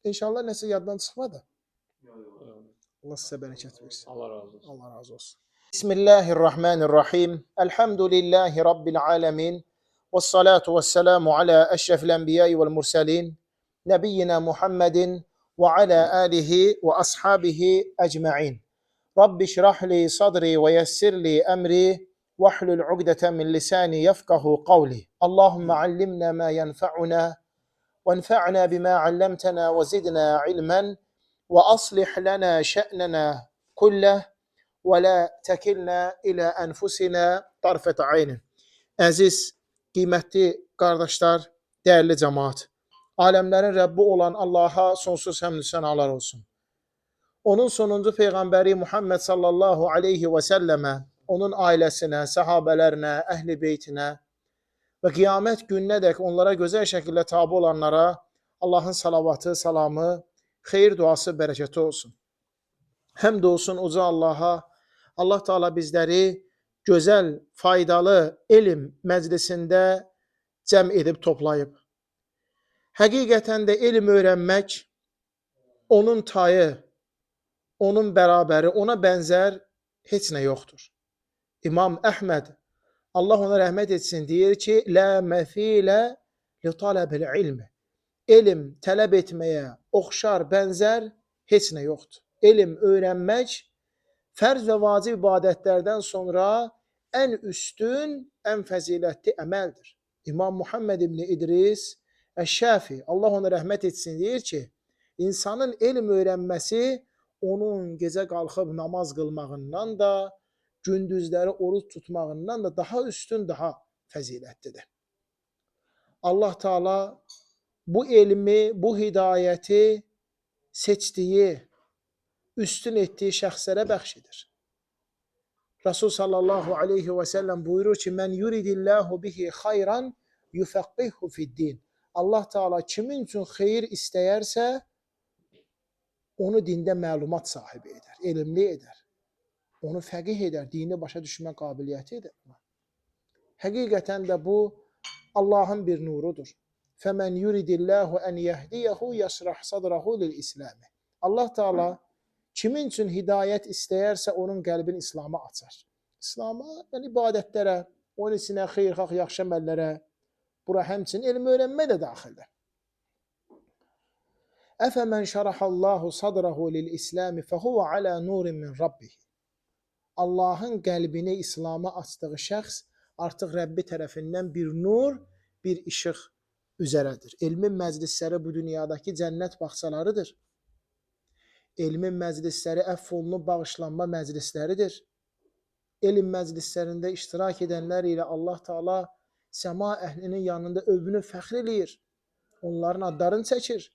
İnşallah nəsə yaddan çıxmadı. Allah sizə bərəkət versin. Allah razı olsun. Allah razı olsun. Bismillahirrahmanirrahim. Elhamdülillahi Rabbil alemin. Vessalatu vesselamu ala eşrefil enbiyai vel murselin. Nebiyyina Muhammedin ve ala alihi ve ashabihi ecma'in. Rabbi şrahli sadri ve yessirli emri. Vahlul ugdeten min lisani yefkahu kavli. Allahümme allimna ma yenfa'una. وانفعنا بما علمتنا وزدنا علما وأصلح لنا شأننا كله ولا تكلنا إلى أنفسنا طرفة عين. Əziz, qiymətli qardaşlar, dəyərli cəmaat, aləmlərin Rəbbi olan Allaha sonsuz həmd sənalar olsun. Onun sonuncu Peyğəmbəri Muhammed sallallahu aleyhi və səlləmə, onun ailəsinə, səhabələrinə, əhl-i beytinə və qiyamət gününədək onlara gözəl şəkildə tabi olanlara Allahın salavatı, salamı, xeyir duası, bərəkəti olsun. Həmd olsun uca Allaha. Allah Teala bizləri gözəl, faydalı elm məclisində cəm edib toplayıb. Həqiqətən də elm öyrənmək, onun tayı, onun bərabəri, ona bənzər heç nə yoxdur. İmam Əhməd, Allah ona rəhmət etsin, deyir ki, lə məfilə li tələbil ilmi. Elm tələb etməyə oxşar, bənzər heç nə yoxdur. Elm öyrənmək fərz və vacib ibadətlərdən sonra ən üstün, ən fəzilətli əməldir. İmam Muhammed ibn İdris Əş-Şafi, Allah ona rəhmət etsin, deyir ki, insanın elm öyrənməsi onun gecə qalxıb namaz qılmağından da, gündüzləri oruç tutmağından da daha üstün, daha fəzilətlidir. Allah Teala bu elmi, bu hidayəti seçdiyi, üstün etdiyi şəxslərə bəxş edir. Rasul sallallahu aleyhi və səlləm buyurur ki, mən yuridillahu bihi xayran yufəqqihhu fiddin. Allah Teala kimin üçün xeyir istəyərsə, onu dində məlumat sahibi edər, elmli edər. Onu fəqih edər, dini başa düşmə qabiliyyəti edər. Həqiqətən də bu Allahın bir nurudur. فَمَنْ يُرِدِ اللّٰهُ أَنْ يَهْدِيَهُ يَشْرَحْ صَدْرَهُ لِلْإِسْلَامِ. Allah Teala kimin üçün hidayət istəyərsə onun qəlbini İslam'a açar. İslam'a, yəni ibadətlərə, onun içinə xeyirxah, yaxşı əməllərə, bura həmçinin elm öyrənmə də daxildir. أَفَمَنْ شَرَحَ اللّٰهُ صَدْرَهُ لِلْإِسْلَامِ فَهُوَ عَلَى نُورٍ مِنْ رَبِّهِ. Allahın qəlbini İslam'a açdığı şəxs artıq Rəbbi tərəfindən bir nur, bir işıq üzərədir. Elmin məclisləri bu dünyadakı cənnət bağçalarıdır. Elmin məclisləri əfv olunub bağışlanma məclisləridir. Elm məclislərində iştirak edənlər ilə Allah Teala səma əhlinin yanında övünüb fəxr eləyir. Onların adlarını çəkir.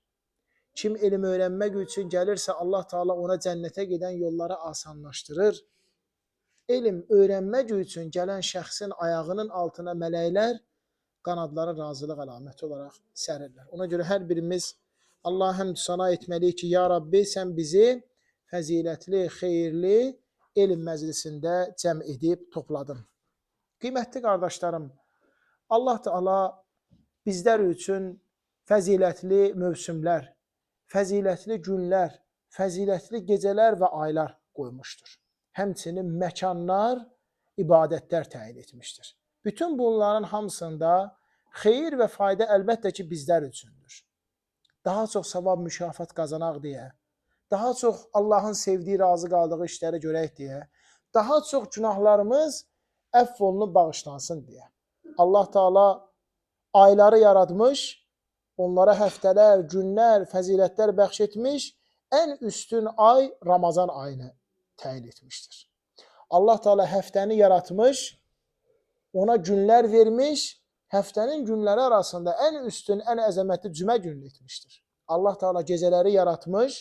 Kim elm öyrənmək üçün gəlirsə Allah Teala ona cənnətə gedən yolları asanlaşdırır. Elm öyrənmək üçün gələn şəxsin ayağının altına mələklər qanadları razılıq əlaməti olaraq sərirlər. Ona görə hər birimiz Allah'a həmd sana etməliyik ki, ya Rabbi sən bizi fəzilətli, xeyirli elm məclisində cəm edib topladın. Qiymətli qardaşlarım, Allah Teala bizlər üçün fəzilətli mövsümlər, fəzilətli günlər, fəzilətli gecələr və aylar qoymuşdur. Həmçinin məkanlar, ibadətlər təyin etmişdir. Bütün bunların hamısında xeyir və fayda əlbəttə ki, bizlər üçündür. Daha çox savab, mükafat qazanaq deyə, daha çox Allahın sevdiyi, razı qaldığı işləri görək deyə, daha çox günahlarımız əfv olunub bağışlansın deyə. Allah Teala ayları yaratmış, onlara həftələr, günlər, fəzilətlər bəxş etmiş, ən üstün ay Ramazan ayını təyin etmişdir. Allah Teala həftəni yaratmış, ona günlər vermiş, həftənin günləri arasında ən üstün, ən əzəmətli cümə gününü etmişdir. Allah Teala gecələri yaratmış,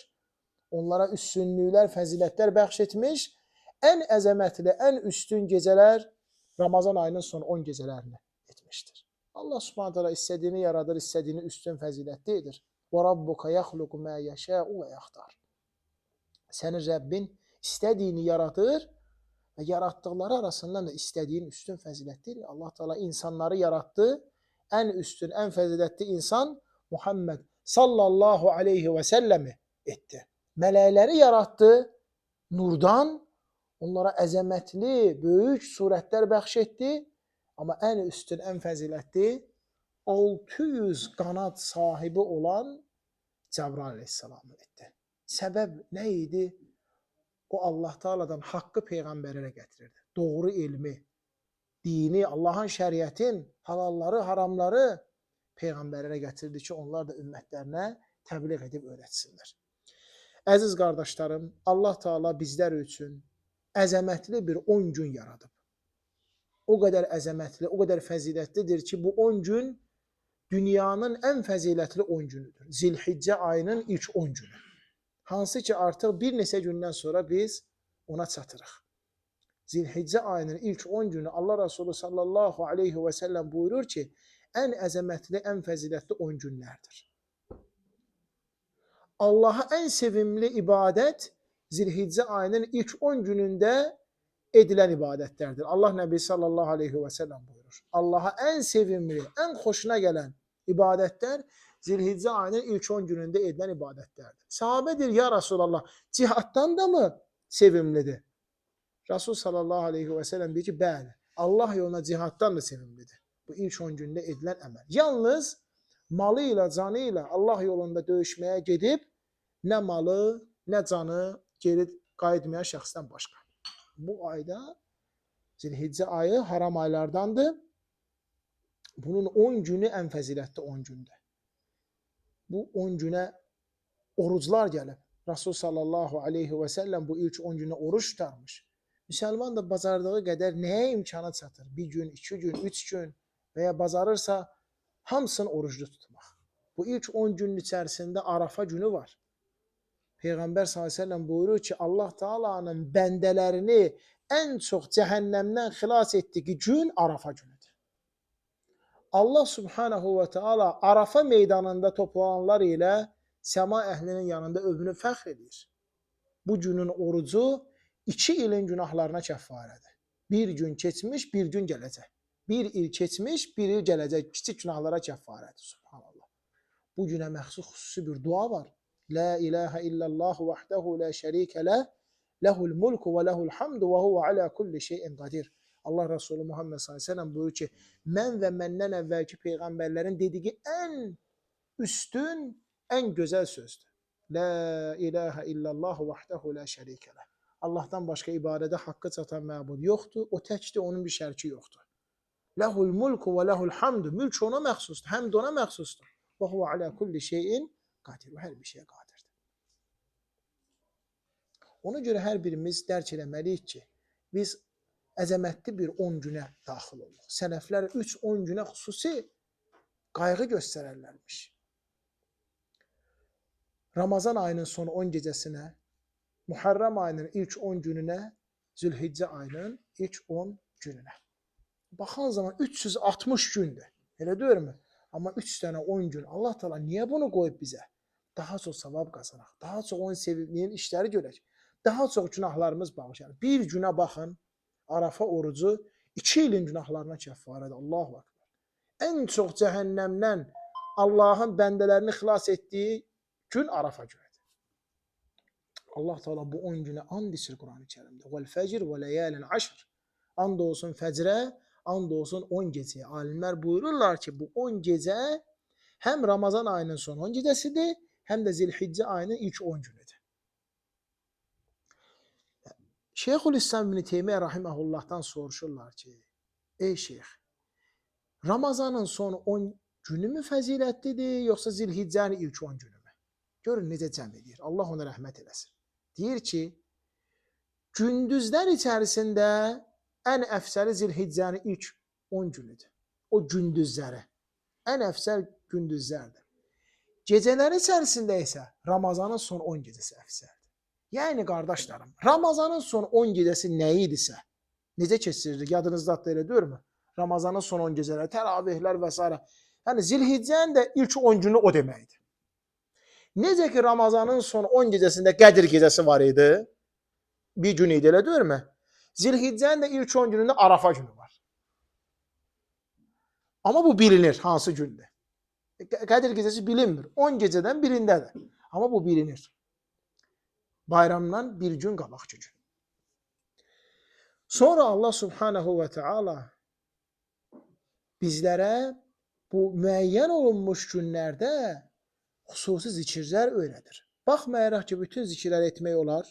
onlara üstünlüklər, fəzilətlər bəxş etmiş, ən əzəmətli, ən üstün gecələr Ramazan ayının son 10 gecələrini etmişdir. Allah Subhanahu taala istədiyini yaradır, istədiyini üstün fəzilətli edir. Və rabbuka yaxluqu mə yəşəu və yaxtar. Sənin Rəbbin istədiyini yaradır və yaratdıqları arasından da istədiyin üstün fəzilətli edir. Allah Teala insanları yaratdı, ən üstün, ən fəzilətli insan Muhammed sallallahu aleyhi ve sellemi etdi. Mələkləri yaratdı nurdan, onlara əzəmətli, böyük surətlər bəxş etdi. Amma ən üstün, ən fəzilətli 600 qanad sahibi olan Cəbrail əleyhissalamı etdi. Səbəb nə idi? O Allah Taala'dan haqqı peyğəmbərlərə gətirirdi. Doğru elmi, dini, Allahın şəriətin, halalları, haramları peyğəmbərlərə gətirdi ki, onlar da ümmətlərinə təbliğ edib öyrətsinlər. Əziz qardaşlarım, Allah Taala bizlər üçün əzəmətli bir 10 gün yaradıb. O qədər əzəmətli, o qədər fəzilətlidir ki, bu 10 gün dünyanın ən fəzilətli 10 günüdür. Zilhiccə ayının ilk 10 günü. Hansı ki, artıq bir neçə gündən sonra biz ona çatırıq. Zilhiccə ayının ilk 10 günü Allah Resulü sallallahu aleyhi və səlləm buyurur ki, ən əzəmətli, ən fəzilətli 10 günlərdir. Allaha ən sevimli ibadət Zilhiccə ayının ilk 10 günündə edilən ibadətlərdir. Allah Nəbi sallallahu aleyhi və səlləm buyurur. Allaha ən sevimli, ən xoşuna gələn ibadətlər Zilhiccə ayının ilk 10 günündə edilən ibadətlərdir. Sahabə deyir, ya Rasulallah, cihaddan da mı sevimlidir? Rasul sallallahu aleyhi və səlləm deyir ki, bəli, Allah yoluna cihaddan da sevimlidir. Bu ilk 10 gündə edilən əməl. Yalnız malı ilə, canı ilə Allah yolunda döyüşməyə gedib, nə malı, nə canı geri qayıtmayan şəxsdən başqa. Bu ayda, Zilhiccə ayı haram aylardandır. Bunun 10 günü ən fəzilətli 10 gündür. Bu 10 günə oruclar gəlib. Rasul sallallahu aleyhi və səlləm bu ilk 10 günə oruç tutarmış. Müsəlman da bacardığı qədər nəyə imkanı çatır? Bir gün, 2 gün, 3 gün və ya bacarırsa hamısını oruclu tutmaq. Bu ilk 10 günün içərisində Arafa günü var. Peyğəmbər sallallahu aleyhi və səlləm buyurur ki, Allah Taala'nın bəndələrini ən çox cəhənnəmdən xilas etdiyi gün Arafa günüdür. Allah subhanahu və Teala Arafa meydanında toplananlar ilə səma əhlinin yanında övünüb fəxr edir. Bu günün orucu 2 ilin günahlarına kəffarədir. Bir gün keçmiş, bir gün gələcək. Bir il keçmiş, bir il gələcək. Kiçik günahlara kəffarədir. Subhanallah. Bu günə məxsus xüsusi bir dua var. La ilahe illallah vahdehu la şerike leh, lehul mulku ve lehul hamdu ve huve ala kulli şeyin qadir. Allah Resulü Muhammed sallallahu aleyhi ve sellem buyurur ki, mən və məndən əvvəlki peyğəmbərlərin dediyi ən üstün, ən gözəl sözdür. La ilahe illallah vahdehu la şerike leh. Allah'tan başqa ibadədə haqqı çatan məbud yoxdur. O təkdir, onun bir şərki yoxdur. Lehul mulku ve lehul hamdu. Mülk ona məxsusdur, həmd ona məxsusdur. Və huve ala kulli şeyin qadir. O hər bir şeyə qadirdir. Ona görə hər birimiz dərk eləməliyik ki, biz əzəmətli bir 10 günə daxil olduq. Sələflər 3-10 günə xüsusi qayğı göstərərlərmiş. Ramazan ayının son 10 gecəsinə, Muharrem ayının ilk 10 gününə, Zülhiccə ayının ilk 10 gününə. Baxan zaman 360 gündür. Elə deyirmi? Amma 3 dənə 10 gün. Allah Teala niyə bunu qoyub bizə? Daha çox savab qazanaq, daha çox onun sevimliliyin işləri görək, daha çox günahlarımız bağışlanır. Bir günə baxın, Arafa orucu 2 ilin günahlarına kəffarədir. Allahu Akbar. Ən çox cəhənnəmdən Allahın bəndələrini xilas etdiyi gün Arafa günüdür. Allah Teala bu 10 günə and içir Quran-ı Kərimdə. Vəl fəcr və ləyalin aşr. And olsun fəcrə, and olsun 10 gecəyə. Alimlər buyururlar ki, bu 10 gecə həm Ramazan ayının son 10 gecəsidir, həm də Zilhiccə ayının ilk 10 günüdür. Şeyxülislam İbn Teymiyyə rahimehullahdan soruşurlar ki, ey şeyx, Ramazanın son 10 günü mü fəzilətlidir, yoxsa Zilhiccənin ilk 10 günü mü? Görün necə cəm edir. Allah ona rəhmət eləsin. Deyir ki, gündüzlər içərisində ən əfsəli Zilhiccənin ilk 10 günüdür. O gündüzləri. Ən əfsəl gündüzlərdir. Gecələr içərisində isə Ramazanın son 10 gecəsi əfsəldir. Yəni qardaşlarım, Ramazanın son 10 gecəsi nə idisə, necə keçirirdik? Yadınızda da elə deyirmi? Ramazanın son 10 gecələri, təravihlər və s. Yəni Zilhiccənin də ilk 10 günü o deməkdir. Necə ki Ramazanın son 10 gecəsində Qədir gecəsi var idi, bir gün idi, elə deyirmi? Zilhiccənin də ilk 10 günündə Arafa günü var. Amma bu bilinir hansı gündür. Qədir gecəsi bilinmir. 10 gecədən birindədir. Amma bu bilinir. Bayramdan bir gün qabaqçı gün. Sonra Allah Subhanahu və Teala bizlərə bu müəyyən olunmuş günlərdə xüsusi zikirlər öyrədir. Baxmayaraq ki, bütün zikirlər etmək olar,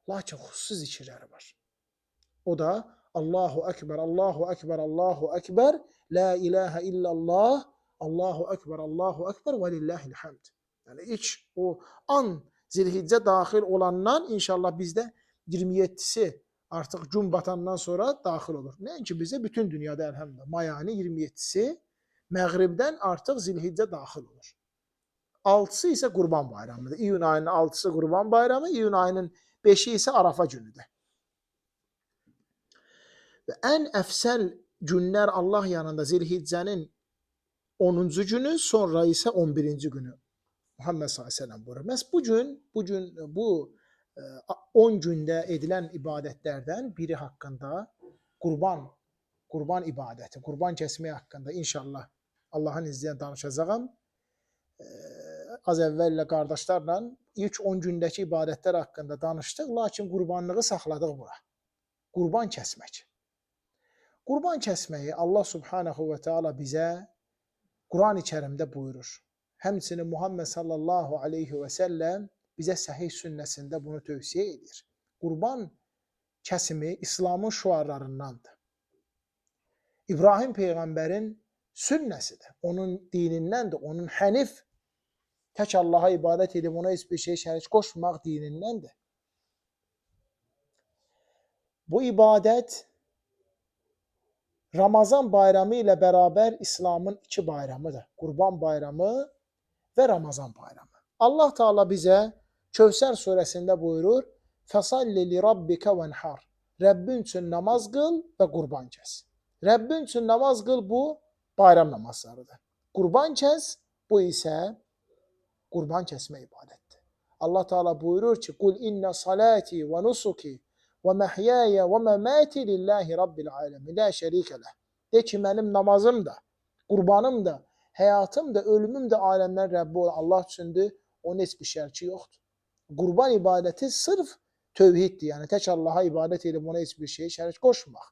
lakin xüsusi zikirləri var. O da Allahu Ekber, Allahu Ekber, Allahu Ekber, La ilahe illallah, Allahu Ekber, Allahu Ekber və lillahil hamd. Yəni ilk o an Zilhiccə daxil olandan inşallah bizdə 27-si artıq gün batandan sonra daxil olur. Nəinki bizdə bütün dünyada elhamdülillah. May ayının 27-si məğribdən artıq Zilhiccə daxil olur. 6-sı isə Qurban bayramıdır. İyun ayının 6-sı Qurban bayramı, İyun ayının 5-i isə Arafa günüdür. Və ən əfsəl günlər Allah yanında Zilhiccənin 10-cu günü, sonra isə 11-ci günü. Muhammed sallallahu əleyhi və səlləm buyurur. Məhz bu 10 gündə edilən ibadətlərdən biri haqqında qurban ibadəti, qurban kəsmək haqqında inşallah Allahın izni ilə danışacağam. Az əvvəllə qardaşlarla ilk 10 gündəki ibadətlər haqqında danışdıq, lakin qurbanlığı saxladıq bura. Qurban kəsmək. Qurban kəsməyi Allah Subhanahu və Teala bizə Quran-ı Kərimdə buyurur. Həmçinin Muhammed sallallahu aleyhi və səlləm bizə səhih sünnəsində bunu tövsiyə edir. Qurban kəsimi İslamın şüarlarındandır. İbrahim Peyğəmbərin sünnəsidir. Onun dinindəndir. Onun hənif, tək Allaha ibadət edib ona heç bir şey şərik qoşmaq dinindəndir. Bu ibadət Ramazan bayramı ilə bərabər İslamın iki bayramıdır. Qurban bayramı və Ramazan bayramı. Allah Teala bizə Kövsər surəsində buyurur: "Fəsalli li rabbika venhar." Rəbbin üçün namaz qıl və qurban kəs. Rəbbin üçün namaz qıl bu bayram namazlarıdır. Qurban kəs bu isə qurban kəsmə ibadətdir. Allah Teala buyurur ki: "Qul inna salati və nusuki və məhyaya və məmati lillahi rabbil alamin. La şərikə leh." De ki, mənim namazım da, qurbanım da, həyatım da, ölümüm də aləmlərin Rəbbi olan Allah üçündür. Onun heç bir şərki yoxdur. Qurban ibadəti sırf tövhiddir. Yəni tək Allaha ibadət edib ona heç bir şey şərik qoşmaq.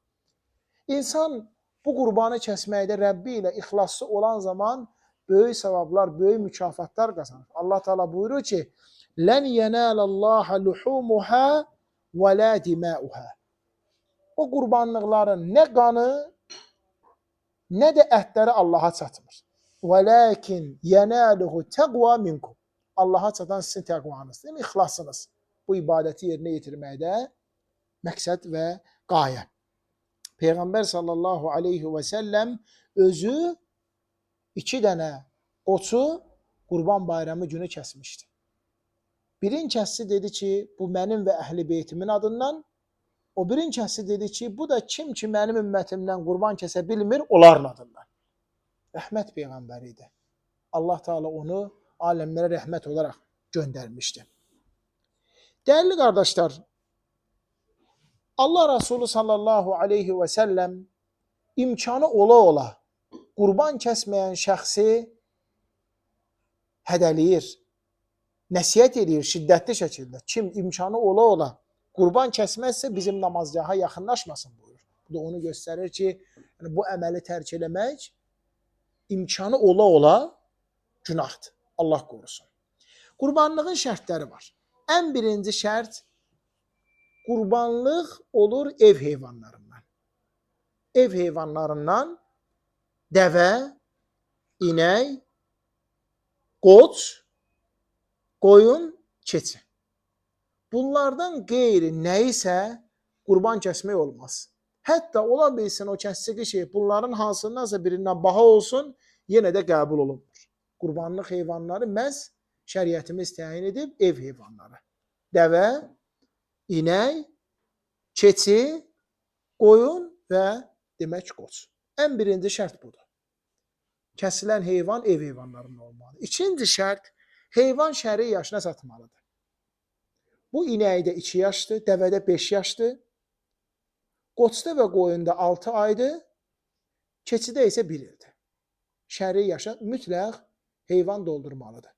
İnsan bu qurbanı kəsməkdə Rəbbi ilə ixlaslı olan zaman böyük savablar, böyük mükafatlar qazanır. Allah Teala buyurur ki: "Len yenalallaha luhumuha və la dimauha." O qurbanlıqların nə qanı, nə də ətləri Allaha çatmır. "Velakin yenaluhu taqwa minkum." Allaha çatan sizin təqvanızdır, ixlasınız. Bu ibadəti yerinə yetirməkdə məqsəd və qayə. Peyğəmbər sallallahu aleyhi və səlləm özü 2 dənə qoçu Qurban bayramı günü kəsmişdi. Birin kəssi dedi ki, bu mənim və əhl-i beytimin adından. O birin kəssi dedi ki, bu da kim ki mənim ümmətimdən qurban kəsə bilmir, onların adından. Rəhmət Peyğəmbəri idi. Allah Teala onu aləmlərə rəhmət olaraq göndərmişdi. Dəyərli qardaşlar, Allah Resulü sallallahu aleyhi və səlləm imkanı ola qurban kəsməyən şəxsi hədəliyir, nəsihət edir şiddətli şəkildə. Kim imkanı ola qurban kəsməzsə bizim namazgaha yaxınlaşmasın buyurur. Bu da onu göstərir ki, yəni bu əməli tərk eləmək imkanı ola günahdır. Allah qorusun. Qurbanlığın şərtləri var. Ən birinci şərt, qurbanlıq olur ev heyvanlarından. Ev heyvanlarından dəvə, inək, qoç, qoyun, keçi. Bunlardan qeyri nə isə qurban kəsmək olmaz. Hətta ola bilsin o kəsdiyi şey bunların hansındansa birindən baha olsun, yenə də qəbul olunmur. Qurbanlıq heyvanları məhz şəriətimiz təyin edib ev heyvanları. Dəvə, inək, keçi, qoyun və demək qoç. Ən birinci şərt budur. Kəsilən heyvan ev heyvanlarından olmalıdır. İkinci şərt, heyvan şəri yaşına çatmalıdır. Bu inəkdə 2 yaşdır, dəvədə 5 yaşdır, qoçda və qoyunda 6 aydır, keçidə isə 1 ildir. şəri yaşa mütləq heyvan doldurmalıdır.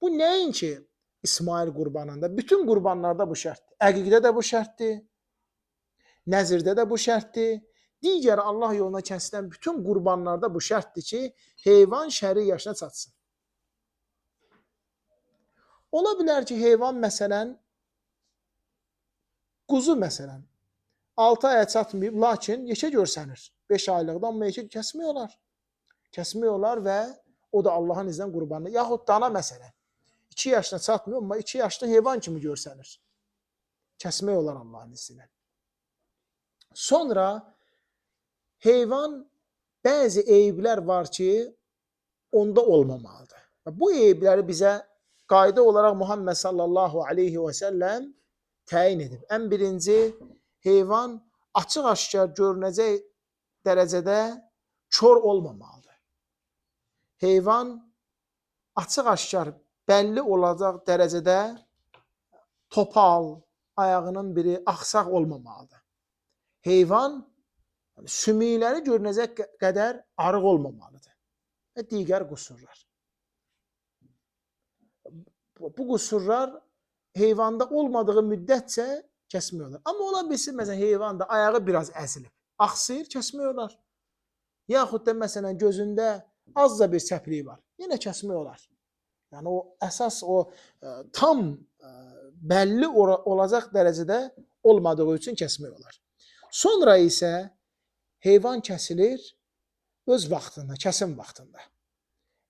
Bu nəinki İsmail qurbanında, bütün qurbanlarda bu şərtdir. Əqiqdə də bu şərtdir, nəzirdə də bu şərtdir. Digər Allah yoluna kəsilən bütün qurbanlarda bu şərtdir ki, heyvan şəri yaşına çatsın. Ola bilər ki, heyvan məsələn, quzu məsələn, 6 aya çatmayıb, lakin yekə görsənir. 5 aylıqdan amma yekə kəsmək olar. Kəsmək olar və o da Allahın iznindən qurbanı. Yaxud dana məsələn, 2 yaşına çatmıyor, amma 2 yaşlı heyvan kimi görsənir. Kəsmək olar Allahın iznindən. Sonra heyvan bəzi eyiblər var ki, onda olmamalıdır. Bu eyibləri bizə qayda olaraq Muhammed sallallahu aleyhi və səlləm təyin edib. Ən birinci, heyvan açıq-aşkar görünəcək dərəcədə kör olmamalıdır. Heyvan açıq-aşkar bəlli olacaq dərəcədə topal, ayağının biri axsaq olmamalıdır. Heyvan sümükləri görünəcək qədər arıq olmamalıdır və digər qüsurlar. Bu qüsurlar heyvanda olmadığı müddətcə kəsmək olar. Amma ola bilsin, məsələn, heyvanda ayağı biraz əzilib, axsayır, kəsmək olar. Yaxud da məsələn, gözündə azca bir səplik var, yenə kəsmək olar. Yəni o əsas tam bəlli olacaq dərəcədə olmadığı üçün kəsmək olar. Sonra isə heyvan kəsilir öz vaxtında, kəsim vaxtında.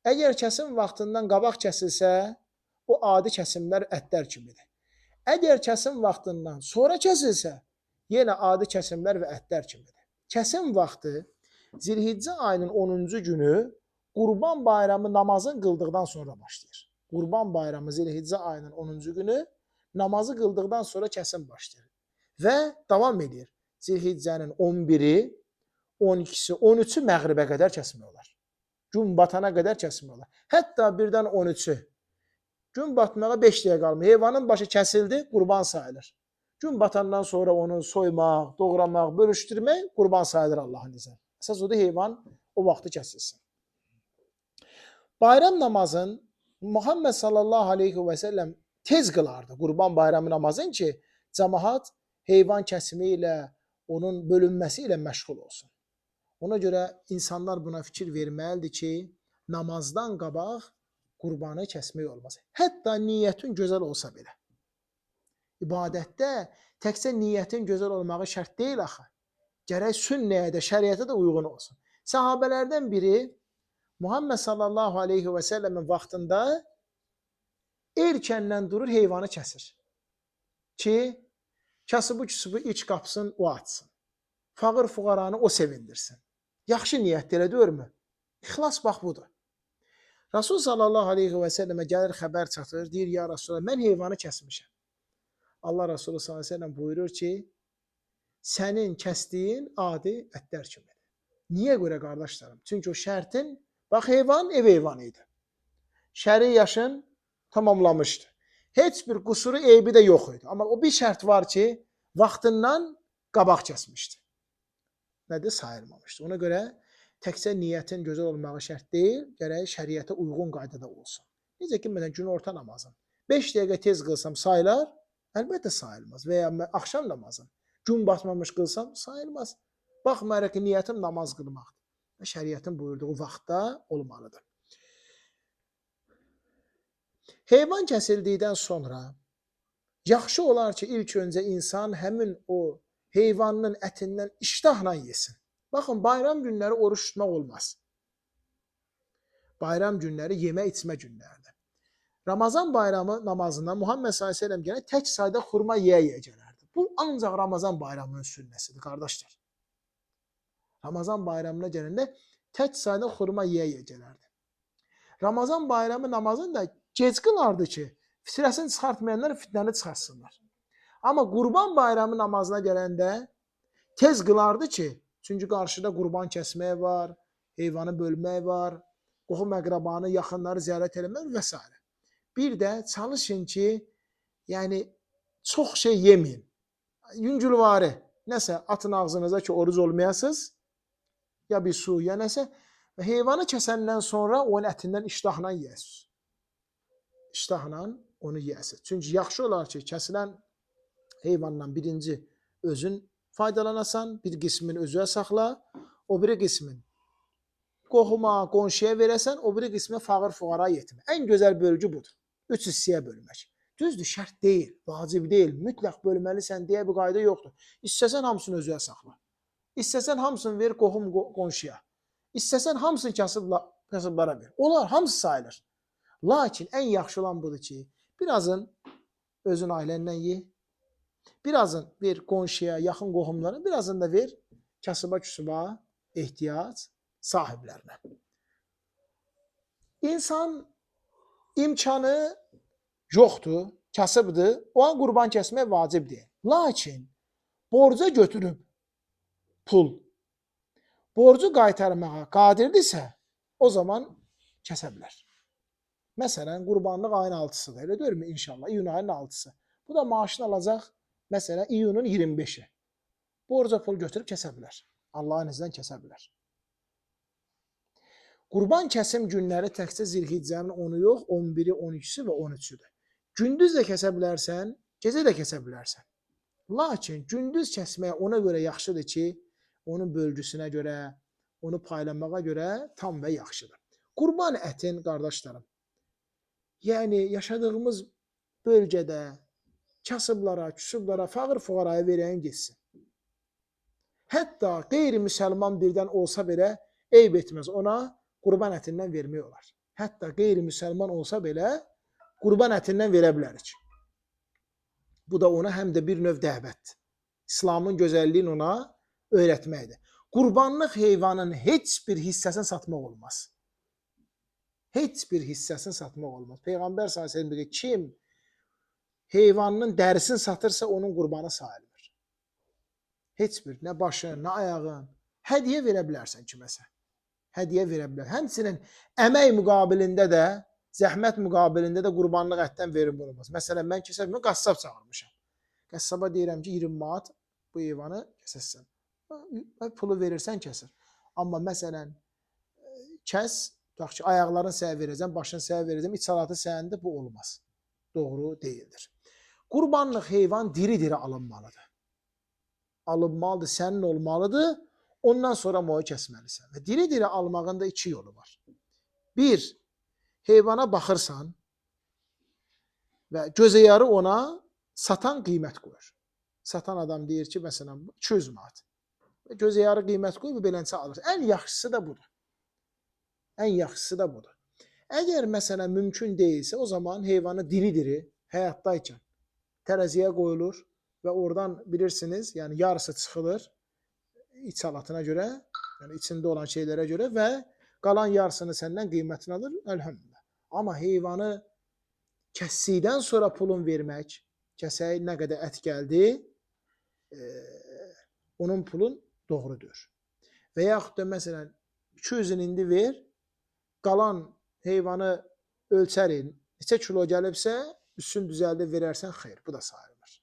Əgər kəsim vaxtından qabaq kəsilsə, o adi kəsimlər ətlər kimidir. Əgər kəsim vaxtından sonra kəsilsə, yenə adi kəsimlər və ətlər kimidir. Kəsim vaxtı Zilhiccə ayının 10-cu günü Qurban bayramı namazını qıldıqdan sonra başlayır. Qurban bayramı Zilhiccə ayının 10-cu günü namazı qıldıqdan sonra kəsim başlayır. Və davam edir. Zilhiccənin 11-i, 12-si, 13-ü məğribə qədər kəsmək olar. Gün batana qədər kəsmək olar. Hətta birdən 13-ü. Gün batmağa 5 dəqiqə qalmır. Heyvanın başı kəsildi, qurban sayılır. Gün batandan sonra onu soymaq, doğramaq, bölüşdürmək qurban sayılır Allahın izniyle. Əsas odur, heyvan o vaxtı kəsilsin. Bayram namazın Muhammed sallallahu aleyhi və səlləm tez qılardı qurban bayramı namazın ki, cəmaat heyvan kəsimi ilə, onun bölünməsi ilə məşğul olsun. Ona görə insanlar buna fikir verməlidir ki, namazdan qabaq qurbanı kəsmək olmaz. Hətta niyyətin gözəl olsa belə. İbadətdə təkcə niyyətin gözəl olmağı şərt deyil axı. Gərək sünnəyə də, şəriətə də uyğun olsun. Sahabələrdən biri Muhammed sallallahu aleyhi və səlləmin vaxtında erkəndən durur, heyvanı kəsir. Ki, kasıbı iç qapısını o açsın. Fağır fuqaranı o sevindirsin. Yaxşı niyyətdir, elə deyirmi? İxlas bax budur. Rasul sallallahu aleyhi və səlləmə gəlir, xəbər çatır, deyir, ya Rasulullah, mən heyvanı kəsmişəm. Allah Rasulü sallallahu aleyhi və səlləm buyurur ki, sənin kəsdiyin adi ətlər kimidir. Niyə görə, qardaşlarım? Çünki o şərtin, bax, heyvan ev heyvanı idi. Şəri yaşın tamamlamışdı. Heç bir qusuru, eybi də yox idi. Amma o bir şərt var ki, vaxtından qabaq kəsmişdi. Nədir? Sayılmamışdı. Ona görə təkcə niyyətin gözəl olmağı şərt deyil, gərək şəriətə uyğun qaydada olsun. Necə ki, məsələn, gün orta namazın 5 dəqiqə tez qılsam sayılar, əlbəttə sayılmaz. Və ya axşam namazın gün batmamış qılsam sayılmaz. Baxmayaraq ki, niyyətim namaz qılmaqdır. Və şəriətin buyurduğu vaxtda olmalıdır. Heyvan kəsildikdən sonra yaxşı olar ki, ilk öncə insan həmin o heyvanın ətindən iştahla yesin. Baxın, bayram günləri oruç tutmaq olmaz. Bayram günləri yemə içmə günləridir. Ramazan bayramı namazından Muhammed sallallahu aleyhi ve sellem gene tək sayda xurma yeyə gələrdi. Bu ancaq Ramazan bayramının sünnəsidir, qardaşlar. Ramazan bayramına gələndə tək sayda xurma yeyə gələrdi. Ramazan bayramı namazını da gec qılardı ki, fitrəsini çıxartmayanlar fitnəni çıxartsınlar. Amma qurban bayramı namazına gələndə tez qılardı ki, çünki qarşıda qurban kəsmək var, heyvanı bölmək var, qohum əqrabanı, yaxınları ziyarət eləmək və s. Bir də çalışın ki, yəni çox şey yeməyin. Yüngülvari, nəsə atın ağzınıza ki, oruc olmayasınız, ya bir su, ya nəsə, Və heyvanı kəsəndən sonra onun ətindən iştahla yeyəsiniz. İştahla onu yeyəsiniz. Çünki yaxşı olar ki, kəsilən heyvandan birinci özün faydalanasan, bir qismini özüyə saxla, o biri qismin qohuma, qonşuya verəsən, o biri qismi fağır fuqara yetimə. Ən gözəl bölgü budur. 3 hissəyə bölmək. Düzdür, şərt deyil, vacib deyil, mütləq bölməlisən deyə bir qayda yoxdur. İstəsən hamısını özüyə saxla. İstəsən hamısını ver qohum qonşuya. İstəsən hamısını kasıblara ver. Onlar hamısı sayılır. Lakin ən yaxşı olan budur ki, birazın özün ailəndən ye, birazın ver qonşuya, yaxın qohumlara, birazını da ver kasıba-küsuba, ehtiyac sahiblərinə. İnsan imkanı yoxdur, kasıbdır, o an qurban kəsmək vacib deyil. Lakin borca götürüb pul, borcu qaytarmağa qadirdirsə, o zaman kəsə bilər. Məsələn, qurbanlıq ayın 6-sıdır, elə deyilmi inşallah, iyun ayının 6-sı. Bu da maaşını alacaq, məsələn, iyunun 25-i. Borca pul götürüb kəsə bilər. Allahın iznindən kəsə bilər. Qurban kəsim günləri təkcə Zilhiccənin 10-u yox, 11-i, 12-si və 13-üdür. Gündüz də kəsə bilərsən, gecə də kəsə bilərsən. Lakin gündüz kəsmək ona görə yaxşıdır ki, onun bölgüsünə görə, onu paylanmağa görə tam və yaxşıdır. Qurban ətin, qardaşlarım, yəni yaşadığımız bölgədə kasıblara, küsublara, fağır fuqaraya verəyin getsin. Hətta qeyri-müsəlman birdən olsa belə eyb etməz, ona qurban ətindən vermək olar. Hətta qeyri-müsəlman olsa belə qurban ətindən verə bilərik. Bu da ona həm də bir növ dəvətdir. İslamın gözəlliyini ona öyrətməkdir. Qurbanlıq heyvanın heç bir hissəsini satmaq olmaz. Heç bir hissəsini satmaq olmaz. Peyğəmbər s.ə.v deyir, kim heyvanın dərisini satırsa onun qurbanı sayılır. Heç bir, nə başın, nə ayağın, hədiyyə verə bilərsən kiməsə. Hədiyyə verə bilər. Həmçinin əmək müqabilində də, zəhmət müqabilində də qurbanlıq ətdən verim olmaz. Məsələn, mən kəsəbimə qassab çağırmışam. Qassaba deyirəm ki, 20 manat bu heyvanı kəsəsən. Pulu verirsən, kəsir. Amma məsələn, kəs, tutaq ki, ayaqların sənə verəcəm, başını sənə verəcəm, iç salatı sənəndə bu olmaz. Doğru deyildir. Qurbanlıq heyvan diri-diri alınmalıdır. Alınmalıdır, sənin olmalıdır. Ondan sonra moyu kəsməlisən. Və diri-diri almağın da 2 yolu var. Bir, heyvana baxırsan və gözəyarı ona satan qiymət qoyur. Satan adam deyir ki, məsələn, 200 manat. Gözəyarı qiymət qoyur, beləncə alır. Ən yaxşısı da budur. Ən yaxşısı da budur. Əgər məsələn mümkün deyilsə, o zaman heyvanı diri-diri həyatdaykən tərəziyə qoyulur və oradan bilirsiniz, yəni yarısı çıxılır iç salatına görə, yəni içində olan şeylərə görə və qalan yarısını səndən qiymətini alır, əlhamdülillah. Amma heyvanı kəsdikdən sonra pulun vermək, kəsək nə qədər ət gəldi, onun pulun doğrudur. Və yaxud da məsələn 200-ün indi ver, qalan heyvanı ölçərin, neçə kilo gəlibsə, üstün düzəldib verərsən, xeyr, bu da sayılır.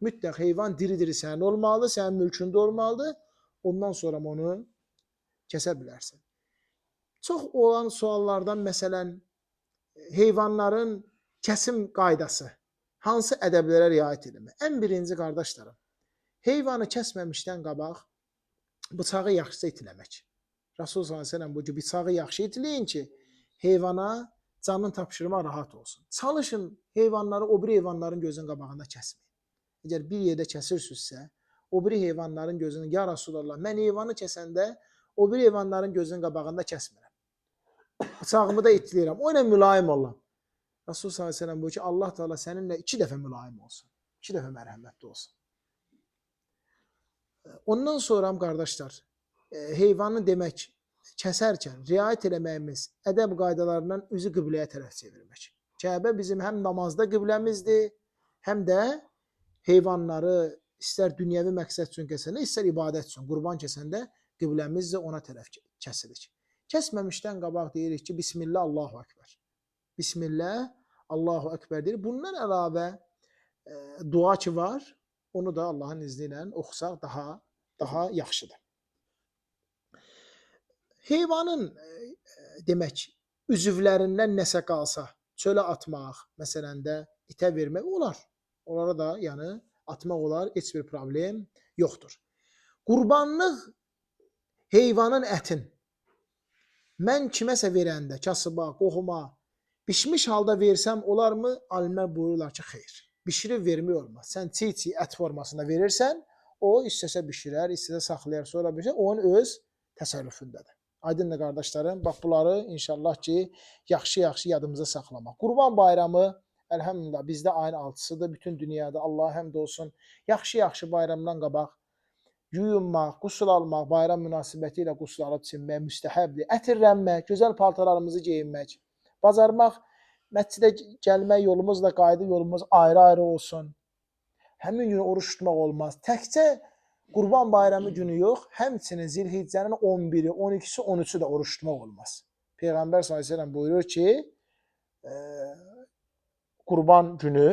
Mütləq heyvan diri-diri sənin olmalıdır, sənin mülkündə olmalıdır. Ondan sonra onu kəsə bilərsən. Çox olan suallardan məsələn, heyvanların kəsim qaydası, hansı ədəblərə riayət edilmək? Ən birinci, qardaşlarım, heyvanı kəsməmişdən qabaq bıçağı yaxşıca itiləmək. Rasul s.ə.v bu ki, bıçağı yaxşı itiləyin ki, heyvana canını tapşırma rahat olsun. Çalışın heyvanları o biri heyvanların gözünün qabağında kəsməyin. Əgər bir yerdə kəsirsizsə, o biri heyvanların gözünün, ya Rasulallah, mən heyvanı kəsəndə o biri heyvanların gözünün qabağında kəsmirəm. Bıçağımı da itilirəm. O ilə mülayim olun. Rasul s.ə.v bu ki, Allah Teala səninlə 2 dəfə mülayim olsun. 2 dəfə mərhəmətli olsun. Ondan sonra qardaşlar, heyvanı demək, kəsərkən riayət eləməyimiz ədəb qaydalarından üzü qibləyə tərəf çevirmək. Kəbə bizim həm namazda qibləmizdir, həm də heyvanları istər dünyəvi məqsəd üçün kəsəndə, istər ibadət üçün, qurban kəsəndə qibləmiz də ona tərəf kəsilir. Kəsməmişdən qabaq deyirik ki, Bismillah, Allahu Ekber. Bismillah, Allahu Ekber deyir. Bundan əlavə dua ki var, onu da Allahın izni ilə oxusaq daha yaxşıdır. heyvanın demək, üzvlərindən nəsə qalsa, çölə atmaq, məsələn də itə vermək olar. Onlara da yəni atmaq olar, heç bir problem yoxdur. Qurbanlıq heyvanın ətin mən kiməsə verəndə, kasıba, qohuma, bişmiş halda versəm olarmı? Alimlər buyururlar ki, xeyr. Bişirib vermək olmaz. Sən çiğ ət formasında verirsən, o istəsə bişirər, istəsə saxlayar, sonra bişirər, onun öz təsərrüfündədir. Aydındır qardaşlarım, bax bunları inşallah ki, yaxşı-yaxşı yadımıza saxlamaq. Qurban bayramı, əlhəmdülillah, bizdə ayın 6-sıdır, bütün dünyada Allah həmd olsun. Yaxşı-yaxşı bayramdan qabaq yuyunmaq, qusul almaq, bayram münasibəti ilə qusul alıb çinmək müstəhəbdir. Ətirlənmək, gözəl paltarlarımızı geyinmək, bazarmaq, məscidə gəlmək yolumuz da qayıdı yolumuz ayrı-ayrı olsun. Həmin gün oruç tutmaq olmaz. Təkcə Qurban bayramı günü yox, həmçinin Zilhiccənin 11-i, 12-si, 13-ü də oruç tutmaq olmaz. Peyğəmbər s.ə.v buyurur ki, Qurban günü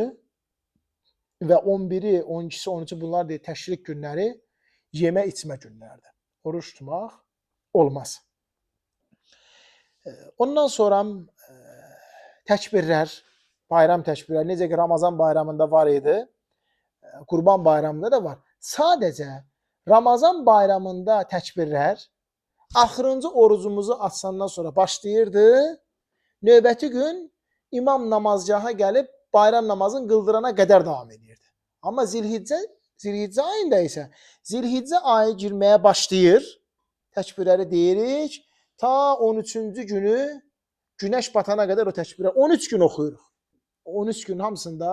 və 11-i, 12-si, 13-ü bunlar deyil, təşrik günləri yemə içmə günlərdir. Oruç tutmaq olmaz. Ondan sonra təkbirlər, bayram təkbirləri, necə ki Ramazan bayramında var idi, Qurban bayramında da var. Sadəcə Ramazan bayramında təkbirlər axırıncı orucumuzu açsandan sonra başlayırdı. Növbəti gün imam namazgaha gəlib bayram namazını qıldırana qədər davam edirdi. Amma Zilhiccə ayında isə Zilhiccə ayı girməyə başlayır. Təkbirləri deyirik. Ta 13-cü günü günəş batana qədər o təkbirlər 13 gün oxuyuruq. 13 gün hamısında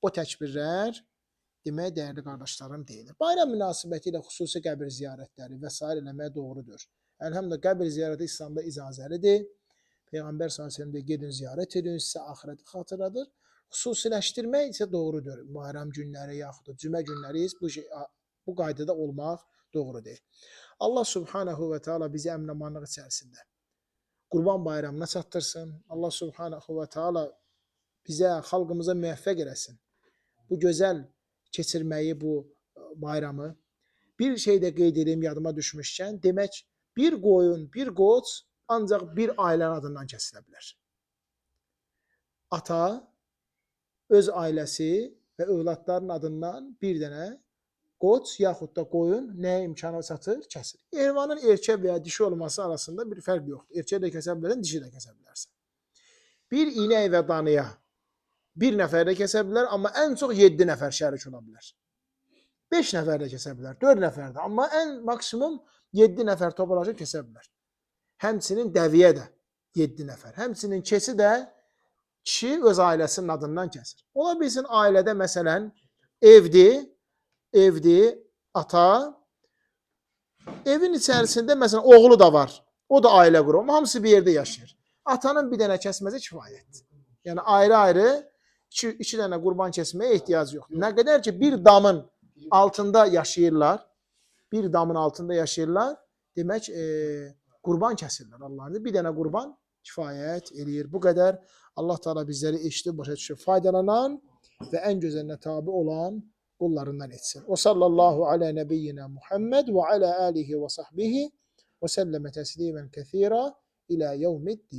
o təkbirlər demək dəyərli qardaşlarım deyilir. Bayram münasibəti ilə xüsusi qəbir ziyarətləri və s. eləmək doğrudur. Əlhəmdülillah qəbir ziyarəti İslamda icazəlidir. Peyğəmbər s.ə.v gedin ziyarət edin, sizə axirəti xatırladır. Xüsusiləşdirmək isə doğrudur. Bayram günləri yaxud da cümə günləri bu qaydada olmaq doğru deyil. Allah subhanahu və teala bizi əmin-amanlıq içərisində Qurban bayramına çatdırsın. Allah subhanahu və teala bizə, xalqımıza müvəffəq eləsin. Bu gözəl keçirməyi, bu bayramı. Bir şey də qeyd edeyim yadıma düşmüşkən, demək bir qoyun, bir qoç ancaq bir ailənin adından kəsilə bilər. Ata öz ailəsi və övladların adından bir dənə qoç yaxud da qoyun nəyə imkanı çatır? Kəsir. Heyvanın erkək və ya dişi olması arasında bir fərq yoxdur. Erkək də kəsə bilərsən, dişi də kəsə bilərsən. Bir inək və danıya bir nəfər də kəsə bilər, amma ən çox 7 nəfər şərik ola bilər. 5 nəfər də kəsə bilər, 4 nəfər də, amma ən maksimum 7 nəfər toplaşıb kəsə bilər. Həmçinin dəviyə də 7 nəfər. Həmçinin keçi də kişi öz ailəsinin adından kəsir. Ola bilsin ailədə məsələn evdir, ata, evin içərisində məsələn oğlu da var. O da ailə qurur, amma hamısı bir yerdə yaşayır. Atanın bir dənə kəsməsi kifayətdir. Yəni ayrı-ayrı iki dənə qurban kəsməyə ehtiyac yoxdur. Nə qədər ki bir damın altında yaşayırlar, demək qurban kəsirlər Allah'ın. Bir dənə qurban kifayət eləyir. Bu qədər Allah Teala bizləri eşidib başa düşüb faydalanan və ən gözəlinə tabi olan qullarından etsin. O sallallahu ala nebiyyina Muhammed və ala alihi və sahbihi və səlləmə təslimən kəthira ilə yevmiddin.